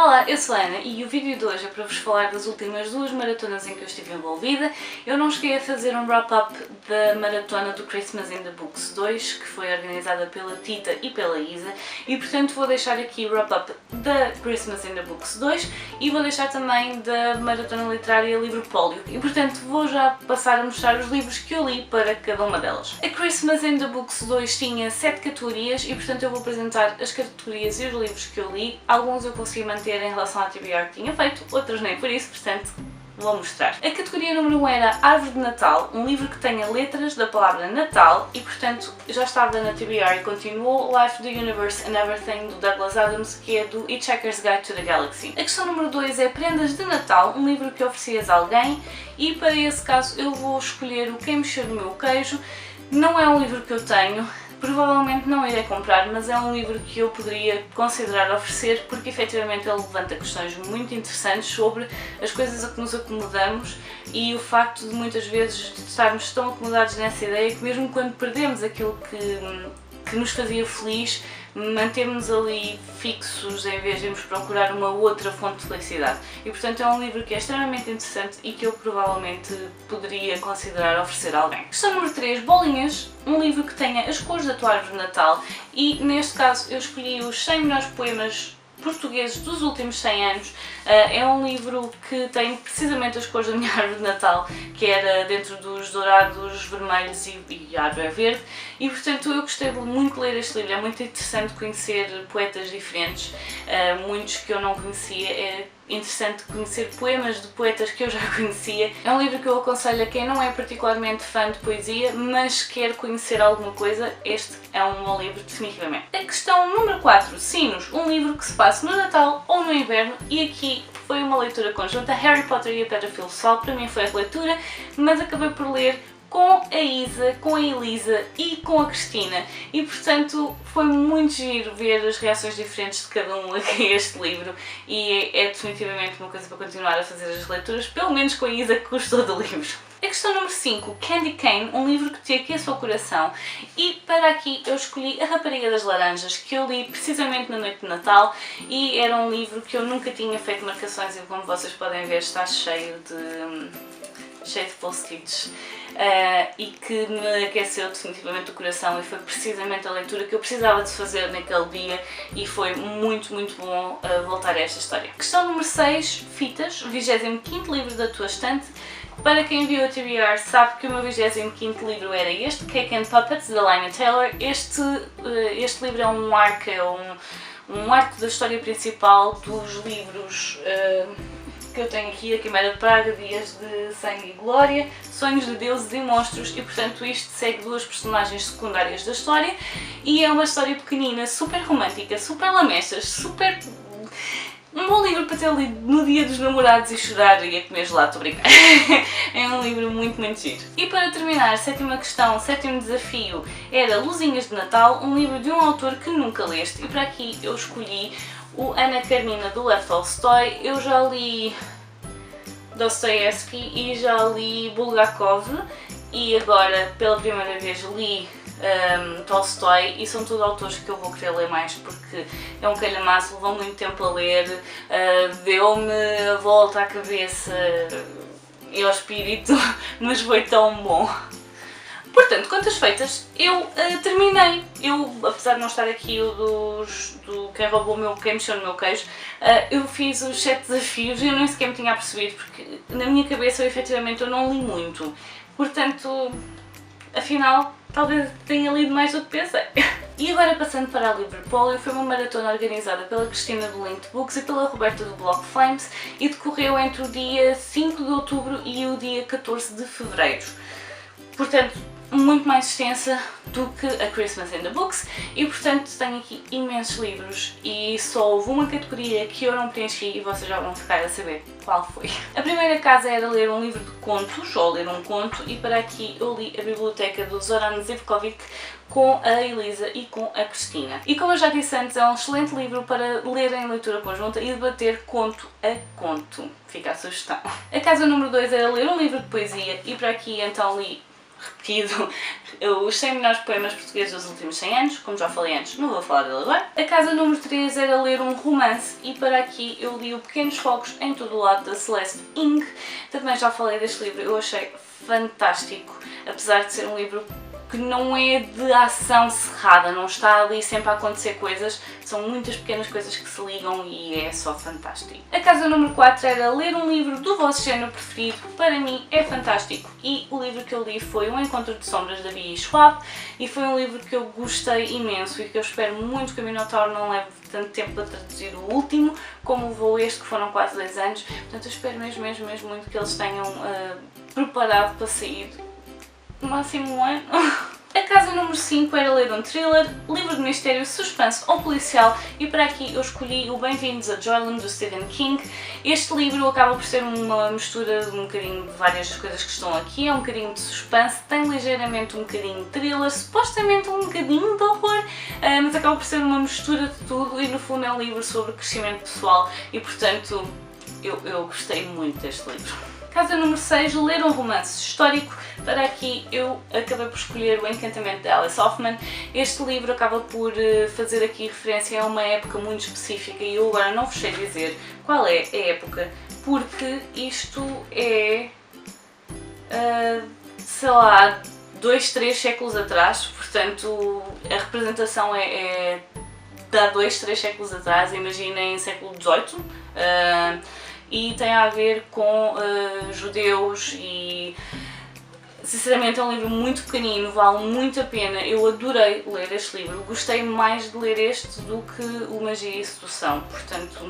Olá, eu sou a Ana e o vídeo de hoje é para vos falar das últimas duas maratonas em que eu estive envolvida. Eu não cheguei a fazer um wrap-up da maratona do Christmas in the Books 2, que foi organizada pela Tita e pela Isa, e portanto vou deixar aqui o wrap-up da Christmas in the Books 2 e vou deixar também da maratona literária Livrepólio, e portanto vou já passar a mostrar os livros que eu li para cada uma delas. A Christmas in the Books 2 tinha 7 categorias e portanto eu vou apresentar as categorias e os livros que eu li. Alguns eu consegui manter em relação à TBR que tinha feito, outros nem por isso, portanto vou mostrar. A categoria número 1 era Árvore de Natal, um livro que tenha letras da palavra Natal e portanto já estava na TBR e continuou. Life, the Universe and Everything, do Douglas Adams, que é do Hitchhiker's Guide to the Galaxy. A questão número 2 é Prendas de Natal, um livro que oferecias a alguém, e para esse caso eu vou escolher o Quem Mexeu no Meu Queijo. Não é um livro que eu tenho, provavelmente não irei comprar, mas é um livro que eu poderia considerar oferecer porque efetivamente ele levanta questões muito interessantes sobre as coisas a que nos acomodamos e o facto de muitas vezes estarmos tão acomodados nessa ideia que mesmo quando perdemos aquilo que nos fazia feliz, mantemos ali fixos em vez de irmos procurar uma outra fonte de felicidade. E portanto é um livro que é extremamente interessante e que eu provavelmente poderia considerar oferecer a alguém. Questão número 3, Bolinhas, um livro que tenha as cores da tua árvore de Natal, e neste caso eu escolhi os 100 melhores poemas portugueses dos últimos 100 anos. É um livro que tem precisamente as cores da minha árvore de Natal, que era dentro dos dourados, vermelhos e a árvore é verde, e portanto eu gostei muito de ler este livro. É muito interessante conhecer poetas diferentes, muitos que eu não conhecia. É interessante conhecer poemas de poetas que eu já conhecia. É um livro que eu aconselho a quem não é particularmente fã de poesia, mas quer conhecer alguma coisa. Este é um bom livro, definitivamente. A questão número 4, Sinos, um livro que se passa no Natal ou no Inverno, e aqui foi uma leitura conjunta. Harry Potter e a Pedra Filosofal para mim foi a leitura, mas acabei por ler com a Isa, com a Elisa e com a Cristina, e portanto foi muito giro ver as reações diferentes de cada um a este livro, e é definitivamente uma coisa para continuar a fazer as leituras, pelo menos com a Isa, que gostou do livro. A questão número 5, Candy Cane, um livro que te aquece o coração, e para aqui eu escolhi A Rapariga das Laranjas, que eu li precisamente na noite de Natal, e era um livro que eu nunca tinha feito marcações e como vocês podem ver está cheio de post-its, e que me aqueceu definitivamente o coração, e foi precisamente a leitura que eu precisava de fazer naquele dia, e foi muito bom voltar a esta história. Questão número 6, Fitas, 25º livro da tua estante. Para quem viu a TBR sabe que o meu 25º livro era este, Cake and Puppets, da Laini Taylor. Este livro é um arco, um arco da história principal dos livros que eu tenho aqui: A Quimera de Praga, Dias de Sangue e Glória, Sonhos de Deuses e Monstros, e portanto isto segue duas personagens secundárias da história, e é uma história pequenina, super romântica, super lamechas, super... um bom livro para ter lido no dia dos namorados e chorar e a comer gelado, estou a brincar. É um livro muito giro. E para terminar, sétima questão, sétimo desafio, era Luzinhas de Natal, um livro de um autor que nunca leste, e para aqui eu escolhi o Ana Karenina, do Lev Tolstói. Eu já li Dostoiévski e já li Bulgakov, e agora pela primeira vez li Tolstói, e são tudo autores que eu vou querer ler mais porque é um calhamaço, levou muito tempo a ler, deu-me a volta à cabeça e ao espírito, mas foi tão bom. Portanto, contas feitas, eu terminei. Eu, apesar de não estar aqui o do Quem Mexeu no Meu Queijo, eu fiz os 7 desafios e eu nem sequer me tinha percebido, porque na minha cabeça efetivamente eu não li muito. Portanto, afinal, talvez tenha lido mais do que pensei. E agora, passando para a Livrepólio, foi uma maratona organizada pela Cristina do Linked Books e pela Roberta do Blog Flames, e decorreu entre o dia 5 de outubro e o dia 14 de fevereiro. Portanto, muito mais extensa do que a Christmas in the Books, e portanto tenho aqui imensos livros, e só houve uma categoria que eu não preenchi e vocês já vão ficar a saber qual foi. A primeira casa era ler um livro de contos, ou ler um conto, e para aqui eu li A Biblioteca do Zoran Živković com a Elisa e com a Cristina. E como eu já disse antes, é um excelente livro para ler em leitura conjunta e debater conto a conto. Fica a sugestão. A casa número 2 era ler um livro de poesia, e para aqui então li repetido os 100 melhores poemas portugueses dos últimos 100 anos, como já falei antes, não vou falar dele agora. A casa número 3 era ler um romance e para aqui eu li o Pequenos Fogos em Todo o Lado, da Celeste Ng. Também já falei deste livro, eu achei fantástico, apesar de ser um livro que não é de ação cerrada, não está ali sempre a acontecer coisas, são muitas pequenas coisas que se ligam e é só fantástico. A casa número 4 era ler um livro do vosso género preferido, para mim é fantástico, e o livro que eu li foi O Encontro de Sombras, da B.E. Schwab, e foi um livro que eu gostei imenso e que eu espero muito que a Minotauro não leve tanto tempo a traduzir o último, como levou este, que foram quase 2 anos, portanto eu espero mesmo muito que eles tenham preparado para sair no máximo um ano. A casa número 5 era ler um thriller, livro de mistério, suspense ou policial, e para aqui eu escolhi o Bem-vindos a Joyland, do Stephen King. Este livro acaba por ser uma mistura de um bocadinho de várias coisas que estão aqui, é um bocadinho de suspense, tem ligeiramente um bocadinho de thriller, supostamente um bocadinho de horror, mas acaba por ser uma mistura de tudo e no fundo é um livro sobre crescimento pessoal e portanto eu gostei muito deste livro. Casa número 6, ler um romance histórico. Para aqui eu acabei por escolher O Encantamento de Alice Hoffman. Este livro acaba por fazer aqui referência a uma época muito específica e eu agora não vos sei dizer qual é a época, porque isto é, sei lá, 2, 3 séculos atrás, portanto a representação é de há 2, 3 séculos atrás, imaginem século XVIII. E tem a ver com judeus e sinceramente é um livro muito pequenino, vale muito a pena, eu adorei ler este livro, gostei mais de ler este do que o Magia e Sedução, portanto...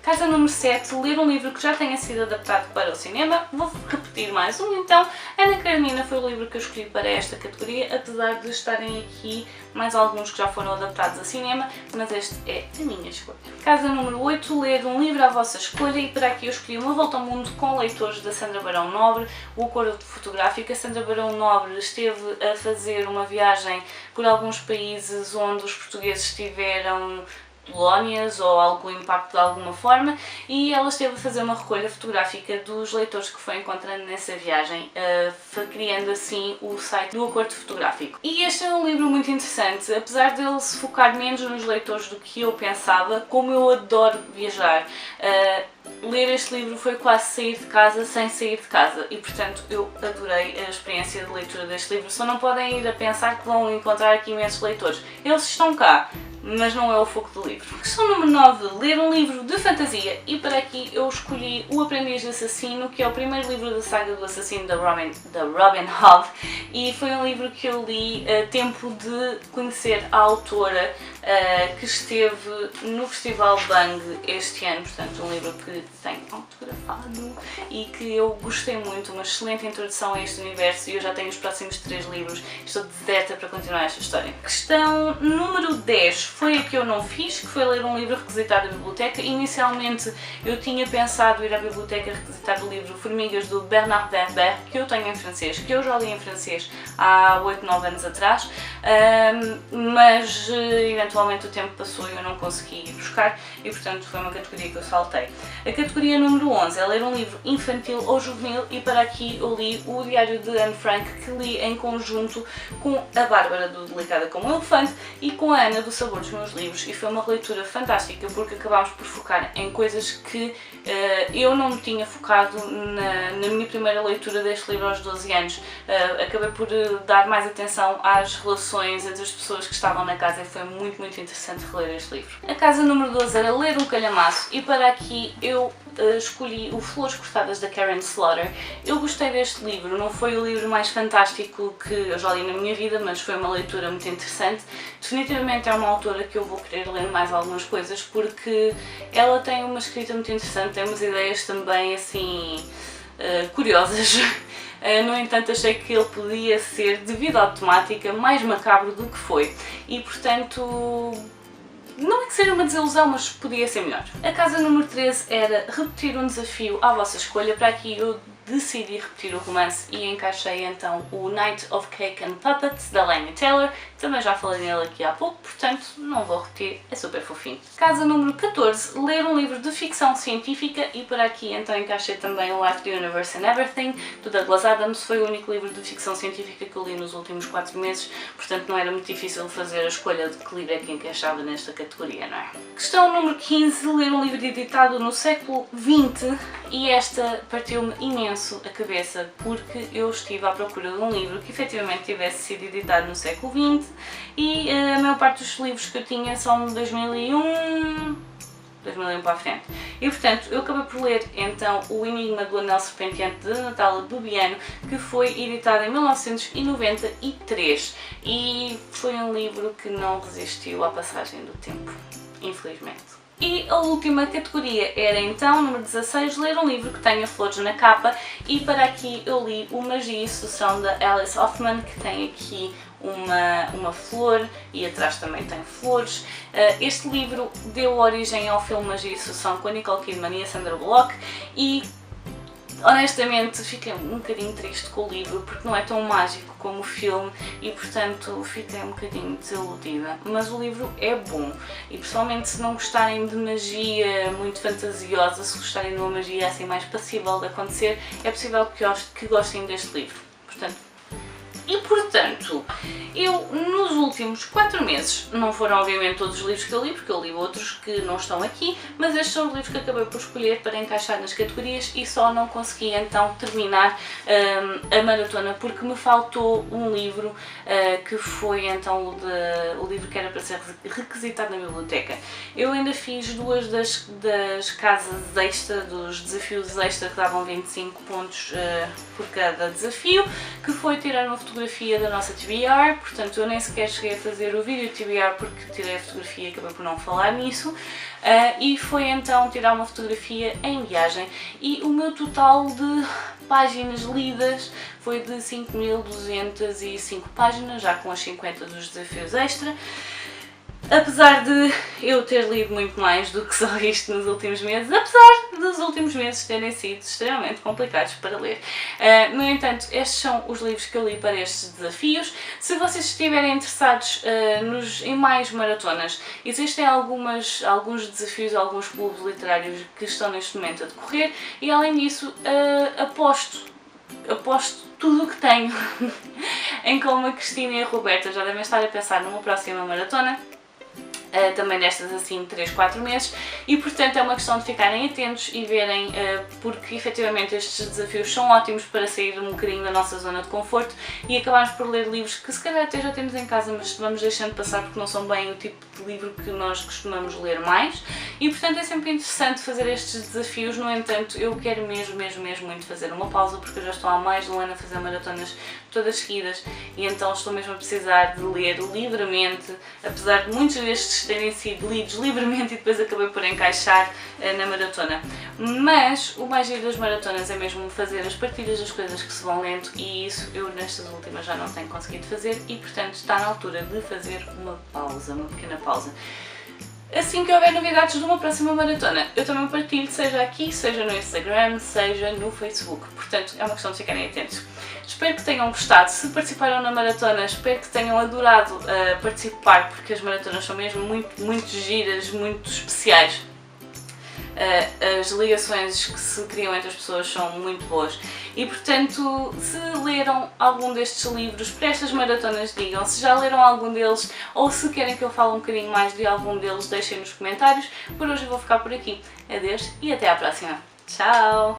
Casa número 7, ler um livro que já tenha sido adaptado para o cinema. Vou repetir mais um então. Ana Karenina foi o livro que eu escolhi para esta categoria, apesar de estarem aqui mais alguns que já foram adaptados a cinema, mas este é a minha escolha. Casa número 8, ler um livro à vossa escolha, e para aqui eu escolhi Uma Volta ao Mundo com Leitores, da Sandra Barão Nobre, o acordo fotográfico. A Sandra Barão Nobre esteve a fazer uma viagem por alguns países onde os portugueses tiveram colónias ou algum impacto de alguma forma, e ela esteve a fazer uma recolha fotográfica dos leitores que foi encontrando nessa viagem, criando assim o site do Acordo Fotográfico. E este é um livro muito interessante, apesar dele se focar menos nos leitores do que eu pensava. Como eu adoro viajar, ler este livro foi quase sair de casa sem sair de casa e portanto eu adorei a experiência de leitura deste livro. Só não podem ir a pensar que vão encontrar aqui imensos leitores, eles estão cá, mas não é o foco do livro. Questão número 9, ler um livro de fantasia, e para aqui eu escolhi O Aprendiz de Assassino, que é o primeiro livro da saga do assassino da Robin Hood, e foi um livro que eu li a tempo de conhecer a autora, que esteve no Festival Bang este ano, portanto um livro que tem autografado e que eu gostei muito, uma excelente introdução a este universo, e eu já tenho os próximos 3 livros, estou deserta para continuar esta história. Questão número 10 foi a que eu não fiz, que foi ler um livro requisitado da biblioteca. Inicialmente eu tinha pensado ir à biblioteca requisitar o livro Formigas, do Bernard Werber, que eu tenho em francês, que eu já li em francês há 8, 9 anos atrás, mas eventualmente o tempo passou e eu não consegui ir buscar e portanto foi uma categoria que eu saltei. A categoria número 11 é ler um livro infantil ou juvenil, e para aqui eu li O Diário de Anne Frank, que li em conjunto com a Bárbara do Delicada como um Elefante e com a Ana do Sabor dos Meus Livros, e foi uma releitura fantástica porque acabámos por focar em coisas que eu não me tinha focado na minha primeira leitura deste livro aos 12 anos. Acabei por dar mais atenção às relações entre as pessoas que estavam na casa e foi muito interessante reler este livro. A casa número 12 era ler um calhamaço, e para aqui eu escolhi o Flores Cortadas, da Karen Slaughter. Eu gostei deste livro, não foi o livro mais fantástico que eu já li na minha vida, mas foi uma leitura muito interessante. Definitivamente é uma autora que eu vou querer ler mais algumas coisas, porque ela tem uma escrita muito interessante, tem umas ideias também assim curiosas. No entanto, achei que ele podia ser, devido à temática, mais macabro do que foi, e portanto não é que seja uma desilusão, mas podia ser melhor. A casa número 13 era repetir um desafio à vossa escolha. Para aqui eu decidi repetir o romance e encaixei então o Night of Cake and Puppets, da Laini Taylor, também já falei nele aqui há pouco, portanto não vou repetir, é super fofinho. Casa número 14, ler um livro de ficção científica e para aqui então encaixei também o Life, the Universe and Everything, do Douglas Adams. Foi o único livro de ficção científica que eu li nos últimos 4 meses, portanto não era muito difícil fazer a escolha de que livro é que encaixava nesta categoria, não é? Questão número 15, ler um livro editado no século XX, e esta partiu-me imenso a cabeça porque eu estive à procura de um livro que efetivamente tivesse sido editado no século XX e a maior parte dos livros que eu tinha são de 2001 para a frente. E portanto eu acabei por ler então O Enigma do Anel Serpenteante de Natália Bubiano, que foi editado em 1993 e foi um livro que não resistiu à passagem do tempo, infelizmente. E a última categoria era então, número 16, ler um livro que tenha flores na capa, e para aqui eu li O Magia e Sedução da Alice Hoffman, que tem aqui uma flor e atrás também tem flores. Este livro deu origem ao filme Magia e Sedução com a Nicole Kidman e a Sandra Bullock e honestamente fiquei um bocadinho triste com o livro porque não é tão mágico como o filme e portanto fiquei um bocadinho desiludida, mas o livro é bom e principalmente se não gostarem de magia muito fantasiosa, se gostarem de uma magia assim mais passível de acontecer, é possível que gostem deste livro. Portanto, eu nos últimos 4 meses, não foram obviamente todos os livros que eu li, porque eu li outros que não estão aqui, mas estes são os livros que acabei por escolher para encaixar nas categorias e só não consegui então terminar a maratona porque me faltou um livro que foi então o livro que era para ser requisitado na biblioteca. Eu ainda fiz 2 das casas extra, dos desafios extra que davam 25 pontos por cada desafio, que foi tirar uma fotografia da nossa TBR, portanto eu nem sequer cheguei a fazer o vídeo TBR porque tirei a fotografia e acabei por não falar nisso, e foi então tirar uma fotografia em viagem e o meu total de páginas lidas foi de 5.205 páginas, já com as 50 dos desafios extra. Apesar de eu ter lido muito mais do que só isto nos últimos meses, apesar dos últimos meses terem sido extremamente complicados para ler. No entanto, estes são os livros que eu li para estes desafios. Se vocês estiverem interessados em mais maratonas, existem alguns desafios, alguns clubes literários que estão neste momento a decorrer e além disso aposto tudo o que tenho em como a Cristina e a Roberta já devem estar a pensar numa próxima maratona. Também destas assim 3, 4 meses e portanto é uma questão de ficarem atentos e verem porque efetivamente estes desafios são ótimos para sair um bocadinho da nossa zona de conforto e acabarmos por ler livros que se calhar até já temos em casa, mas vamos deixando passar porque não são bem o tipo de livro que nós costumamos ler mais e portanto é sempre interessante fazer estes desafios. No entanto, eu quero mesmo muito fazer uma pausa porque eu já estou há mais de um ano a fazer maratonas todas seguidas e então estou mesmo a precisar de ler livremente, apesar de muitos destes terem sido lidos livremente e depois acabei por encaixar na maratona. Mas o mais giro das maratonas é mesmo fazer as partilhas das coisas que se vão lendo e isso eu nestas últimas já não tenho conseguido fazer e portanto está na altura de fazer uma pausa, uma pequena pausa. Assim que houver novidades de uma próxima maratona, eu também partilho, seja aqui, seja no Instagram, seja no Facebook. Portanto, é uma questão de ficarem atentos. Espero que tenham gostado. Se participaram na maratona, espero que tenham adorado participar, porque as maratonas são mesmo muito giras, muito especiais. As ligações que se criam entre as pessoas são muito boas e portanto se leram algum destes livros para estas maratonas digam, se já leram algum deles ou se querem que eu fale um bocadinho mais de algum deles deixem nos comentários. Por hoje eu vou ficar por aqui, adeus e até à próxima, tchau!